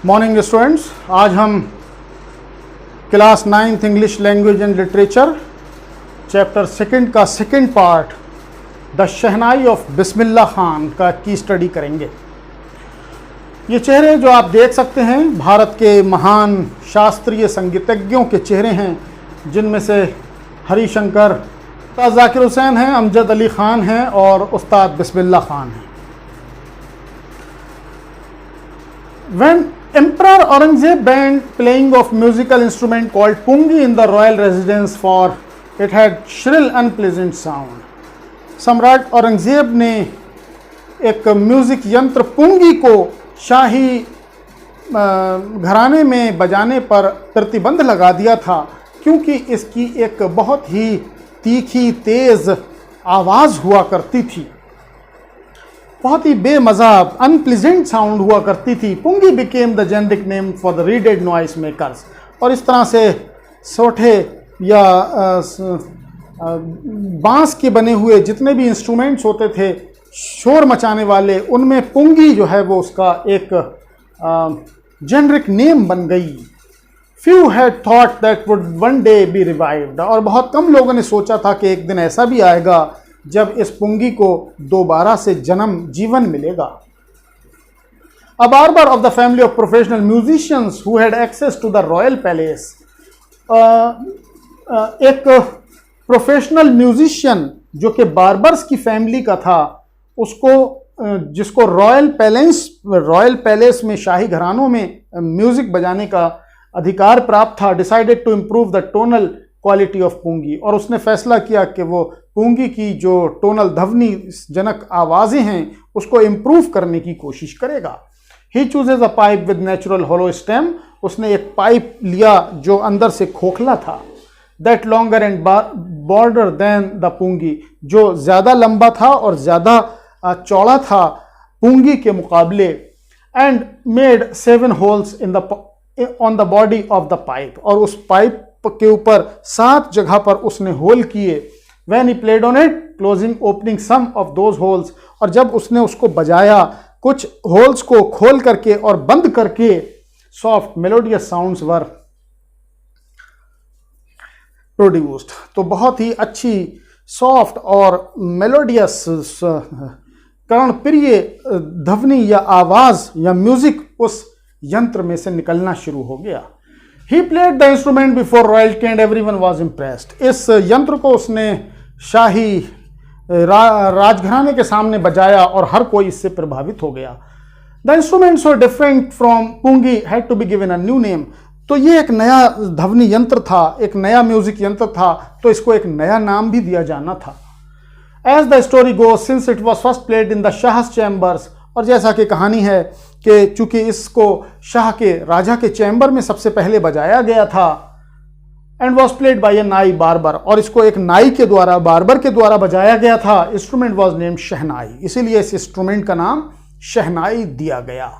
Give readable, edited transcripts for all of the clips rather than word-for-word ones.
Morning students, आज हम class 9th English language and literature chapter 2 का second part the shehnai of Bismillah Khan की study करेंगे। ये चेहरे जो आप देख सकते हैं भारत के महान शास्त्रीय संगीतज्ञों के चेहरे हैं, जिनमें से हरिशंकर, उस्ताद जाकिर हुसैन हैं, अमजद अली ख़ान हैं और उस्ताद बिस्मिल्लाह खान हैं। When Emperor Aurangzeb band playing of musical instrument called pungi in the royal residence, for it had shrill unpleasant sound. सम्राट औरंगजेब ने एक म्यूजिक यंत्र पुंगी को शाही घराने में बजाने पर प्रतिबंध लगा दिया था, क्योंकि इसकी एक बहुत ही तीखी तेज आवाज़ हुआ करती थी, बहुत ही बेमज़ा अनप्लीजेंट साउंड हुआ करती थी। Pungi became the generic name for the reeded noise makers, और इस तरह से सोठे या बांस के बने हुए जितने भी इंस्ट्रूमेंट्स होते थे शोर मचाने वाले, उनमें पुंगी जो है वो उसका एक जेनरिक नेम बन गई। Few had thought that would one day B revived, और बहुत कम लोगों ने सोचा था कि एक दिन ऐसा भी आएगा जब इस पुंगी को दोबारा से जीवन मिलेगा। A barber of the family of professional musicians who had access to the royal palace, एक प्रोफेशनल म्यूजिशियन जो कि बार्बर्स की फैमिली का था, जिसको रॉयल पैलेस में, शाही घरानों में म्यूजिक बजाने का अधिकार प्राप्त था, decided to improve the tonal quality of pungi, और उसने फैसला किया कि वो पुंगी की जो टोनल ध्वनि जनक आवाज़ें हैं उसको इम्प्रूव करने की कोशिश करेगा। He chooses a pipe with natural hollow stem, उसने एक पाइप लिया जो अंदर से खोखला था, that longer and broader than the pungi, जो ज़्यादा लंबा था और ज़्यादा चौड़ा था पुंगी के मुकाबले, and made 7 holes on the body of the pipe, और उस पाइप के ऊपर 7 जगह पर उसने होल किए। When he played on it, closing, opening some of those holes, और जब उसने उसको बजाया कुछ होल्स को खोल करके और बंद करके, सॉफ्ट मेलोडियस साउंड्स वर प्रोड्यूस्ड, तो बहुत ही अच्छी सॉफ्ट और मेलोडियस कर्णप्रिय ध्वनि या आवाज या म्यूजिक उस यंत्र में से निकलना शुरू हो गया। He played the instrument before royalty and everyone was impressed. इस यंत्र को उसने शाही राजघराने के सामने बजाया और हर कोई इससे प्रभावित हो गया। The instruments were different from pungi had to be given a new name. तो ये एक नया ध्वनि यंत्र था, एक नया म्यूजिक यंत्र था, तो इसको एक नया नाम भी दिया जाना था। As the story goes, since it was first played in the Shah's chambers, और जैसा कि कहानी है कि चूंकि इसको शाह के राजा के चैम्बर में सबसे पहले बजाया गया था, एंड वॉज प्लेड बाय ए नाई बार्बर, और इसको एक नाई के द्वारा, बार्बर के द्वारा बजाया गया था, इंस्ट्रूमेंट वॉज नेम्ड शहनाई, इसीलिए इस इंस्ट्रूमेंट का नाम शहनाई दिया गया।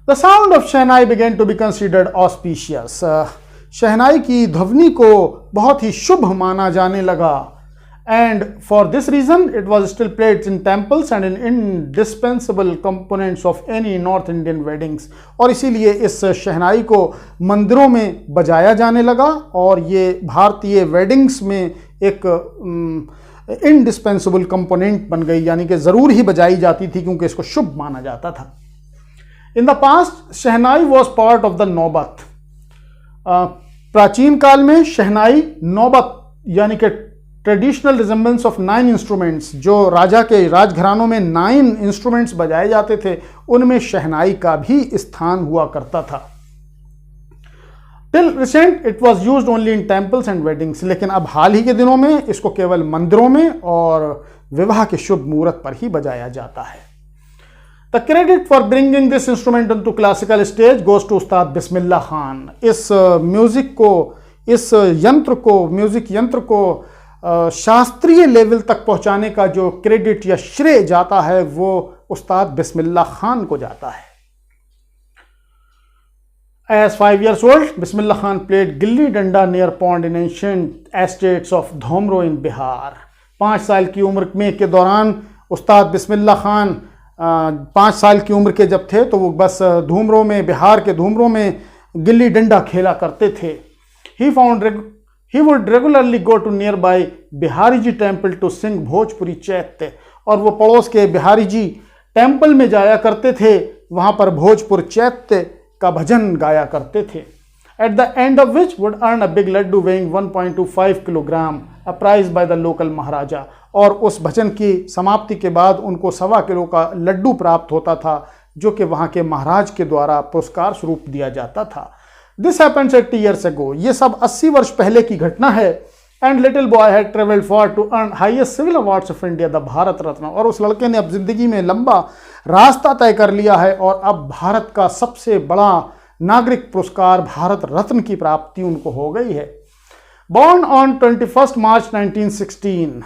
The sound of shehnai began to be considered auspicious, shehnai की ध्वनि को बहुत ही शुभ माना जाने लगा, and for this reason it was still played in temples and in indispensable components of any North Indian weddings, और इसीलिए इस शहनाई को मंदिरों में बजाया जाने लगा और ये भारतीय वेडिंग्स में एक इंडिस्पेंसिबल कंपोनेंट बन गई, यानी कि ज़रूर ही बजाई जाती थी क्योंकि इसको शुभ माना जाता था। In the past shehnai was part of the नौबत, प्राचीन काल में शहनाई नौबत यानी कि ट्रेडिशनल रिजेम्बलेंस ऑफ 9 इंस्ट्रूमेंट्स, जो राजा के राजघरानों में 9 इंस्ट्रूमेंट्स बजाए जाते थे, उनमें शहनाई का भी स्थान हुआ करता था। Till recent it was used only in temples and weddings, लेकिन अब हाल ही के दिनों में इसको केवल मंदिरों में और विवाह के शुभ मुहूर्त पर ही बजाया जाता है। The credit for bringing this instrument to classical stage goes to Ustad Bismillah Khan. इस म्यूजिक यंत्र को शास्त्रीय लेवल तक पहुंचाने का जो क्रेडिट या श्रेय जाता है वो उस्ताद बिस्मिल्लाह खान को जाता है। As 5 years old, Bismillah Khan played gilli danda near pond in ancient estates of धोमरो in Bihar. 5 साल की उम्र में के दौरान उस्ताद बिस्मिल्लाह खान 5 साल की उम्र के जब थे तो वो बस धूमरों में, बिहार के धूमरों में गिल्ली डंडा खेला करते थे। He would regularly go to nearby Bihari ji temple to sing Bhojpuri Chaita, और वो पड़ोस के बिहारी जी टेम्पल में जाया करते थे, वहाँ पर भोजपुर चैत्य का भजन गाया करते थे। At the end of which would earn a big laddu weighing 1.25 kilogram, a prize by the local महाराजा, और उस भजन की समाप्ति के बाद उनको 1.25 किलो का लड्डू प्राप्त होता था, जो कि वहाँ के महाराज के द्वारा पुरस्कार स्वरूप दिया जाता था। This happened 80 years ago, ये सब 80 वर्ष पहले की घटना है। And little boy had traveled far to earn highest civil awards of India, the Bharat Ratna, और उस लड़के ने अब जिंदगी में लंबा रास्ता तय कर लिया है और अब भारत का सबसे बड़ा नागरिक पुरस्कार भारत रत्न की प्राप्ति उनको हो गई है। Born on 21 मार्च 1916,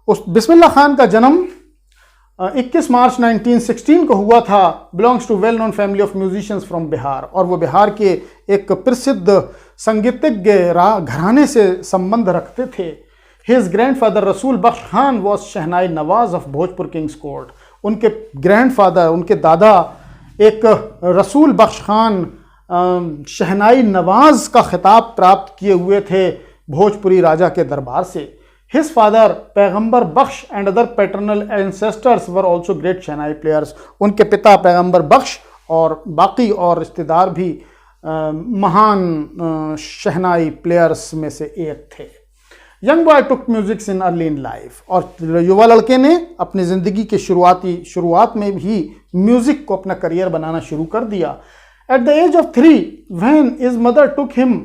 उस बिस्मिल्लाह खान का जन्म 21 मार्च 1916 को हुआ था। Belongs to well known family of musicians from Bihar, और वो बिहार के एक प्रसिद्ध संगीतज्ञ घराने से संबंध रखते थे। His grandfather Rasul Bakhsh Khan was shehnai nawaz of Bhojpur king's court, उनके ग्रैंडफादर, उनके दादा एक रसूल बख्श खान शहनाई नवाज का खिताब प्राप्त किए हुए थे भोजपुरी राजा के दरबार से। His father, पैगंबर बख्श and other paternal ancestors were also great shehnai players. उनके पिता पैगंबर बख्श और बाकी और रिश्तेदार भी महान शहनाई प्लेयर्स में से एक थे। Young boy took music in early in life, और युवा लड़के ने अपनी ज़िंदगी के शुरुआत में भी म्यूज़िक को अपना करियर बनाना शुरू कर दिया। At the age of 3 when his mother took him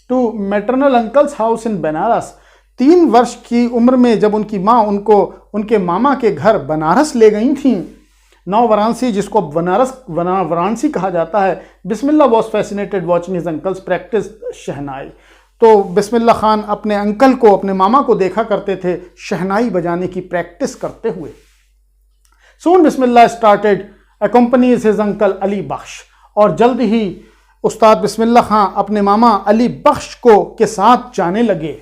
to maternal uncles house in Banaras, 3 वर्ष की उम्र में जब उनकी माँ उनको उनके मामा के घर बनारस ले गई थी, नौ वाराणसी, जिसको वाराणसी कहा जाता है। Bismillah was fascinated watching his uncles practice shehnai, तो बिस्मिल्लाह खान अपने अंकल को, अपने मामा को देखा करते थे शहनाई बजाने की प्रैक्टिस करते हुए। Soon Bismillah started accompanies his uncle Ali Bakhsh, और जल्द ही उस्ताद बिस्मिल्लाह खान अपने मामा अली बख्श को के साथ जाने लगे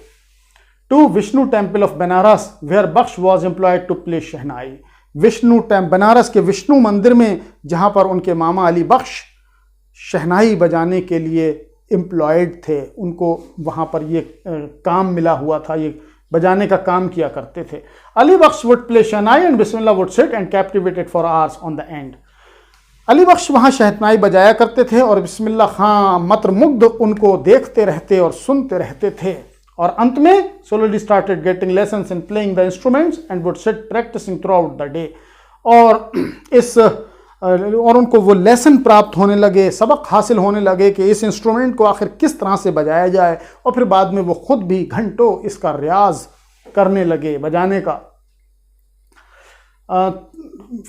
to Vishnu temple of Banaras where Bakhsh was employed to play shehnai. Banaras के विष्णु मंदिर में, जहाँ पर उनके मामा अली बख्श शहनाई बजाने के लिए एम्प्लॉयड थे, उनको वहाँ पर ये काम मिला हुआ था, ये बजाने का काम किया करते थे। Ali Bakhsh would play shehnai and Bismillah would sit and captivated for hours on the end. Ali Bakhsh वहाँ शहनाई बजाया करते थे और बिस्मिल्लाह खां मंत्रमुग्ध उनको देखते रहते और सुनते रहते थे, और अंत में slowly started getting lessons in playing the instruments and would sit practicing throughout the day। और उनको वो लेसन प्राप्त होने लगे, सबक हासिल होने लगे कि इस इंस्ट्रूमेंट को आखिर किस तरह से बजाया जाए, और फिर बाद में वो खुद भी घंटों इसका रियाज करने लगे बजाने का।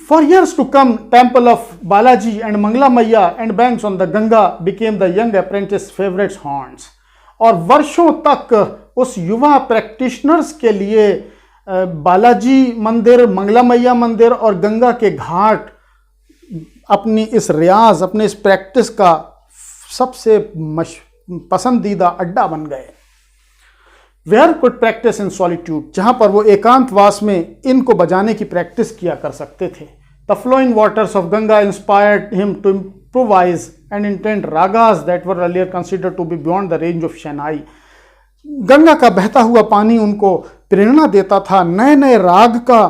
For years to come, temple of Balaji and Mangla Maiya and banks on the Ganga became the young apprentice favorites haunts। और वर्षों तक उस युवा प्रैक्टिशनर्स के लिए बालाजी मंदिर, मंगला मैया मंदिर और गंगा के घाट अपनी इस रियाज, अपने इस प्रैक्टिस का सबसे पसंदीदा अड्डा बन गए। Where could practice in solitude, जहाँ पर वो एकांतवास में इनको बजाने की प्रैक्टिस किया कर सकते थे। The flowing waters of Ganga inspired him to improvise and intend ragas that were earlier considered to be beyond the range of शहनाई। गंगा का बहता हुआ पानी उनको प्रेरणा देता था नए नए राग का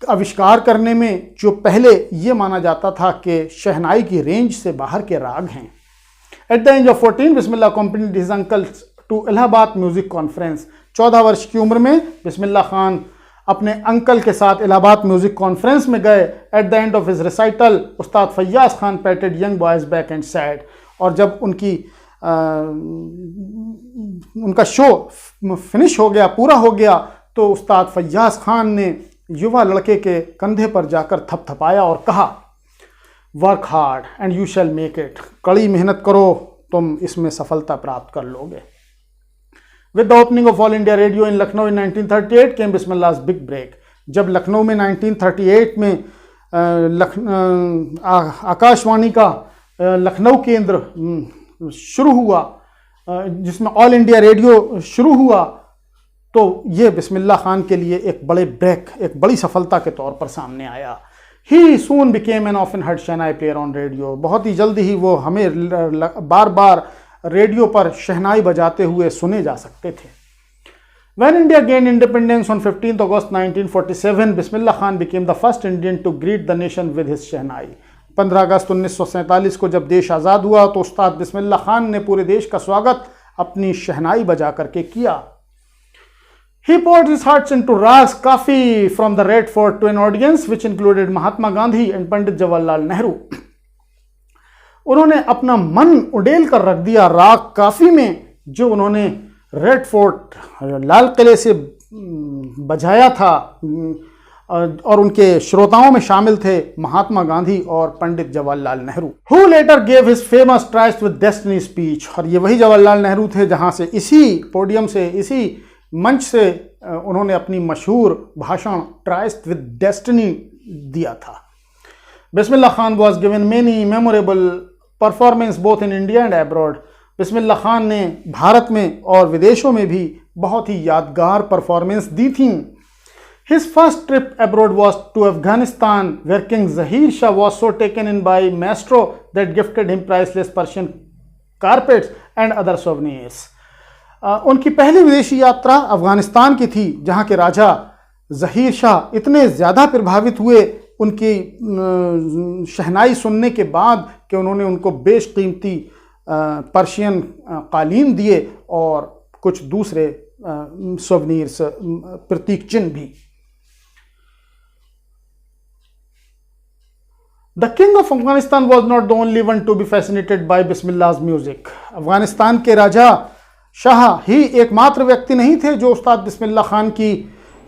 आविष्कार करने में, जो पहले ये माना जाता था कि शहनाई की रेंज से बाहर के राग हैं। At the age of 14 Bismillah accompanied his uncles to Allahabad music conference. 14 वर्ष की उम्र में बिस्मिल्लाह खान अपने अंकल के साथ इलाहाबाद म्यूजिक कॉन्फ्रेंस में गए। At the end of his recital Ustad Faiyaz Khan patted young boys back and said, और जब उनका शो फिनिश हो गया, पूरा हो गया, तो उस्ताद फैयाज खान ने युवा लड़के के कंधे पर जाकर थपथपाया और कहा, work hard and you shall make it, कड़ी मेहनत करो, तुम इसमें सफलता प्राप्त कर लोगे। With the opening of All India Radio in Lucknow in 1938 came Bismillah's big break। जब लखनऊ में 1938 में आकाशवाणी का लखनऊ केंद्र शुरू हुआ, जिसमें ऑल इंडिया रेडियो शुरू हुआ, तो ये बिस्मिल्लाह खान के लिए एक बड़े ब्रेक, एक बड़ी सफलता के तौर पर सामने आया। He soon became an often heard shehnai player on radio, बहुत ही जल्दी ही वो हमें बार बार रेडियो पर शहनाई बजाते हुए सुने जा सकते थे। When India gained independence on 15th August 1947, Bismillah Khan became the first Indian to greet the nation with his शहनाई। 15 अगस्त 1947 को जब देश आज़ाद हुआ तो उस्ताद बिस्मिल्लाह खान ने पूरे देश का स्वागत अपनी शहनाई बजा करके किया। He poured his hearts into rags kafi from the Red Fort to an audience which included Mahatma Gandhi and Pandit Jawaharlal Nehru। उन्होंने अपना मन उड़ेल कर रख दिया राग काफी में, जो उन्होंने रेड फोर्ट लाल किले से बजाया था, और उनके श्रोताओं में शामिल थे महात्मा गांधी और Pandit Jawaharlal Nehru. Who later gave his famous tryst with destiny speech, और ये वही जवाहरलाल नेहरू थे जहां से इसी पोडियम से, इसी मंच से उन्होंने अपनी मशहूर भाषण ट्राइस्ट विद डेस्टिनी दिया था। Bismillah Khan was given many memorable performance both in India and abroad. Bismillah Khan ने भारत में और विदेशों में भी बहुत ही यादगार परफॉर्मेंस दी थी। His first trip abroad was to Afghanistan, where King Zahir Shah was so taken in by Maestro that gifted him priceless Persian carpets and other souvenirs। उनकी पहली विदेशी यात्रा अफगानिस्तान की थी, जहां के राजा जहीर शाह इतने ज़्यादा प्रभावित हुए उनकी शहनाई सुनने के बाद कि उन्होंने उनको बेशकीमती पर्शियन कालीन दिए और कुछ दूसरे सोवनीर्स, प्रतीक चिन्ह भी। The king of Afghanistan was not the only one to be fascinated by Bismillah's music. Afghanistan के राजा शाह ही एकमात्र व्यक्ति नहीं थे जो उस्ताद बिस्मिल्लाह खान की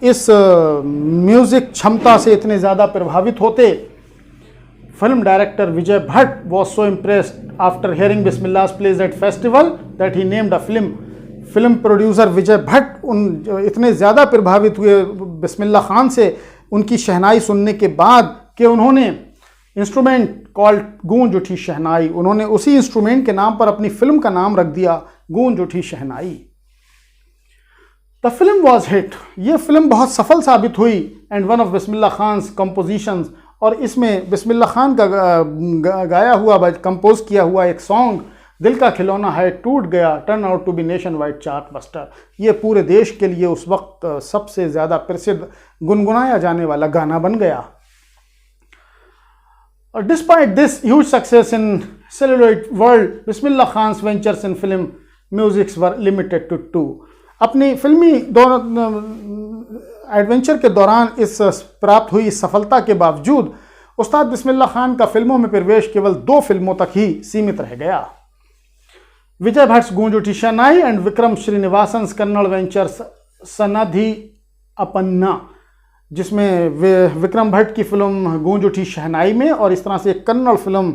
इस म्यूजिक क्षमता से इतने ज़्यादा प्रभावित होते। Film director Vijay Bhatt was so impressed after hearing Bismillah's plays at festival that he named a film। Film producer Vijay Bhatt इतने ज़्यादा प्रभावित हुए बिस्मिल्लाह खान से उनकी शहनाई सुनने के बाद कि उन्होंने इंस्ट्रूमेंट कॉल्ड गूंज उठी शहनाई, उन्होंने उसी इंस्ट्रूमेंट के नाम पर अपनी फिल्म का नाम रख दिया Goonj Uthi Shehnai. The film was hit, ये फिल्म बहुत सफल साबित हुई। And one of Bismillah Khan's compositions, और इसमें बिस्मिल्लाह खान का गाया हुआ, कंपोज किया हुआ एक सॉन्ग दिल का खिलौना है टूट गया, turn out to be nation wide chart buster, ये पूरे देश के लिए उस वक्त सबसे ज़्यादा प्रसिद्ध गुनगुनाया जाने वाला गाना बन गया। Despite this huge success in celluloid world, Bismillah Khan's ventures in film musics were limited to 2। अपनी फिल्मी एडवेंचर के दौरान इस प्राप्त हुई सफलता के बावजूद उस्ताद बिस्मिल्लाह खान का फिल्मों में प्रवेश केवल 2 फिल्मों तक ही सीमित रह गया। विजय भट्ट गूंज उठी शहनाई एंड विक्रम श्रीनिवासन कन्नड़ वेंचर्स सनाधि अपन्ना, जिसमें विक्रम भट्ट की फिल्म गूंज उठी शहनाई में और इस तरह से एक कन्नड़ फिल्म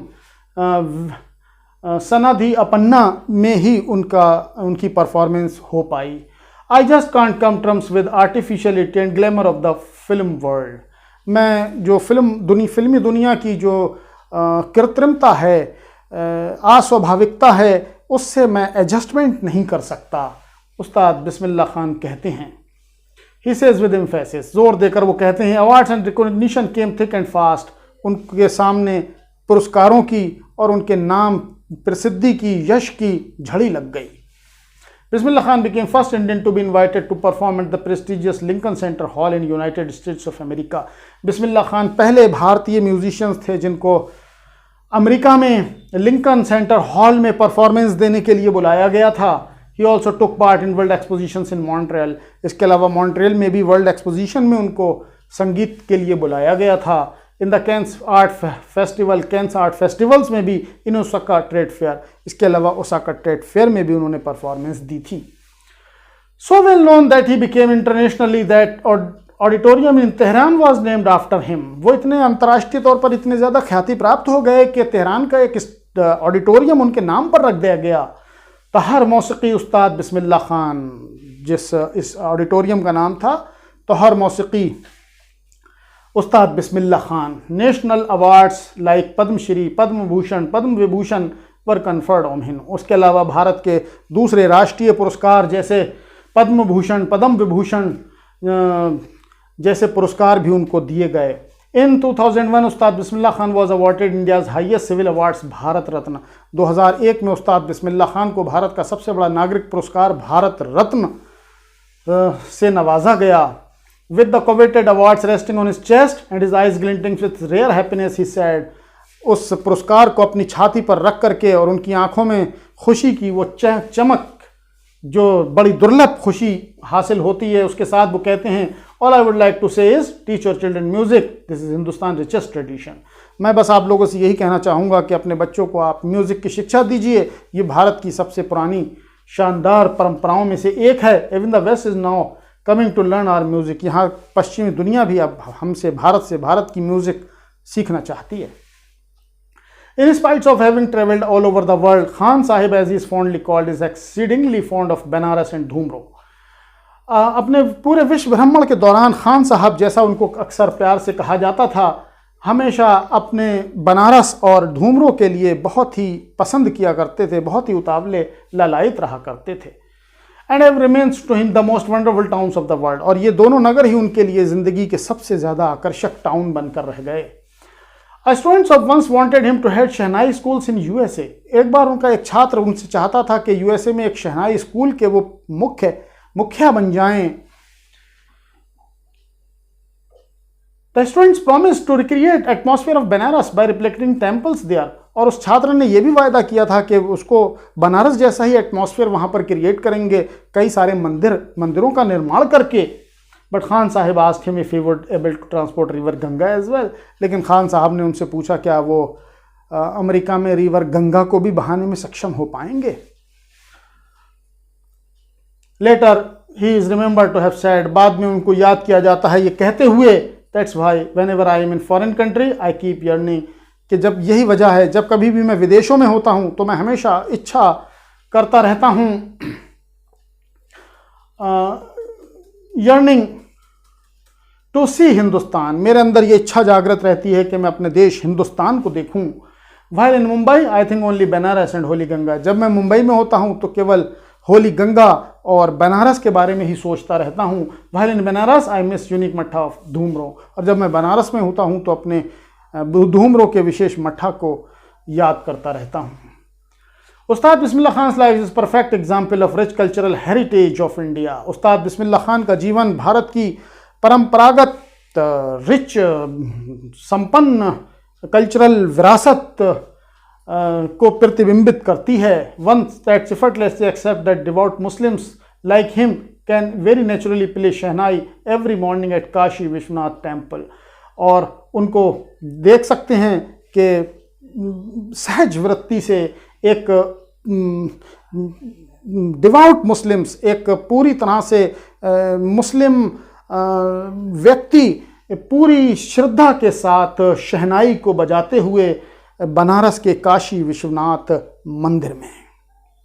सनाधि अपन्ना में ही उनकी परफॉर्मेंस हो पाई। I just can't come terms with artificiality and glamour of the film world. मैं जो फिल्मी दुनिया की जो कृत्रिमता है, अस्वाभाविकता है, उससे मैं एडजस्टमेंट नहीं कर सकता, उस्ताद बिस्मिल्लाह खान कहते हैं। ही सेज विद एम्फेसिस, जोर देकर वो कहते हैं, awards and recognition came thick and fast, उनके सामने पुरस्कारों की और उनके नाम प्रसिद्धि की, यश की झड़ी लग गई। Bismillah Khan became first Indian to be invited to perform at the prestigious Lincoln Center Hall in United States of America। Bismillah Khan पहले भारतीय म्यूजिशियंस थे जिनको अमेरिका में लिंकन सेंटर हॉल में परफॉर्मेंस देने के लिए बुलाया गया था। He also took part in world expositions in Montreal, इसके अलावा मॉन्ट्रियल में भी वर्ल्ड एक्सपोजिशन में उनको संगीत के लिए बुलाया गया था। In the Cannes art festivals में भी, इन ओसाका ट्रेड फेयर, इसके अलावा ओसाका ट्रेड फेयर में भी उन्होंने परफॉर्मेंस दी थी। So well known that he became internationally that auditorium in Tehran was named after him. वो इतने अंतर्राष्ट्रीय तौर पर इतने ज़्यादा ख्याति प्राप्त हो गए कि तेहरान का एक ऑडिटोरियम उनके नाम पर रख दिया गया। तहर मौसीकी उस्ताद बिस्मिल्लाह खान, इस ऑडिटोरियम का नाम था तहर मौसीकी Ustad Bismillah Khan. National awards like Padma Shri, Padma Bhushan, Padma Vibhushan were conferred on him. उसके अलावा भारत के दूसरे राष्ट्रीय पुरस्कार जैसे पद्म भूषण, पद्म विभूषण जैसे पुरस्कार भी उनको दिए गए। In 2001, Ustad Bismillah Khan was awarded India's highest civil awards Bharat Ratna. 2001 में उस्ताद बिस्मिल्लाह खान को भारत का सबसे बड़ा नागरिक पुरस्कार भारत रत्न से नवाजा गया। With the coveted awards resting on his chest and his eyes glinting with rare happiness, he said, उस पुरस्कार को अपनी छाती पर रख करके और उनकी आंखों में खुशी की वो चमक जो बड़ी दुर्लभ खुशी हासिल होती है, उसके साथ वो कहते हैं, all I would like to say is teach your children music, this is Hindustan richest tradition. मैं बस आप लोगों से यही कहना चाहूँगा कि अपने बच्चों को आप म्यूज़िक की शिक्षा दीजिए। ये भारत की सबसे पुरानी शानदार परंपराओं में से एक है। Even the west is now coming to learn our music. यहाँ पश्चिमी दुनिया भी अब हमसे भारत की म्यूज़िक सीखना चाहती है। In spite of having travelled all over the world, Khan Sahib, as he is fondly called, is exceedingly fond of Banaras and Dhumro. अपने पूरे विश्व भ्रमण के दौरान खान साहब, जैसा उनको अक्सर प्यार से कहा जाता था, हमेशा अपने बनारस और धूमरो के लिए बहुत ही पसंद किया करते थे, बहुत ही उतावले लालायित रहा करते थे। And have remains to him the most wonderful towns of the world. और ये दोनों नगर ही उनके लिए ज़िंदगी के सबसे ज़्यादा आकर्षक टाउन बनकर रह गए। Students of once wanted him to head shehnai schools in USA. एक बार उनका एक छात्र उनसे चाहता था कि यूएसए में एक शहनाई स्कूल के वो मुखिया बन जाएं। The students promised to recreate atmosphere of Banaras by reflecting temples there. और उस छात्र ने यह भी वायदा किया था कि उसको बनारस जैसा ही एटमॉस्फेयर वहां पर क्रिएट करेंगे, कई सारे मंदिरों का निर्माण करके। But Khan Sahib asked him if he would able to transport river Ganga as well. लेकिन खान साहब ने उनसे पूछा क्या वो अमेरिका में रिवर गंगा को भी बहाने में सक्षम हो पाएंगे। Later he is remembered to have said, बाद में उनको याद किया जाता है ये कहते हुए, that's why whenever I am in foreign country I keep yearning, कि जब यही वजह है, जब कभी भी मैं विदेशों में होता हूं तो मैं हमेशा इच्छा करता रहता हूं, यर्निंग टू सी हिंदुस्तान, मेरे अंदर ये इच्छा जागृत रहती है कि मैं अपने देश हिंदुस्तान को देखूं। While in Mumbai I think only Banaras and Holi Ganga, जब मैं मुंबई में होता हूं तो केवल होली गंगा और बनारस के बारे में ही सोचता रहता हूं। While in Banaras I miss unique मट्ठा ऑफ धूमरो, और जब मैं बनारस में होता हूं तो अपने धूमरो के विशेष मट्ठा को याद करता रहता हूं। Ustad Bismillah Khan life is perfect example of rich cultural heritage of India. Ustad Bismillah Khan का जीवन भारत की परंपरागत रिच संपन्न कल्चरल विरासत को प्रतिबिंबित करती है। One that's effortlessly accept that devout Muslims like him can very naturally play shehnai every morning at Kashi Vishwanath temple. और उनको देख सकते हैं कि सहज वृत्ति से एक डिवाउट मुस्लिम्स, एक पूरी तरह से मुस्लिम व्यक्ति पूरी श्रद्धा के साथ शहनाई को बजाते हुए बनारस के काशी विश्वनाथ मंदिर में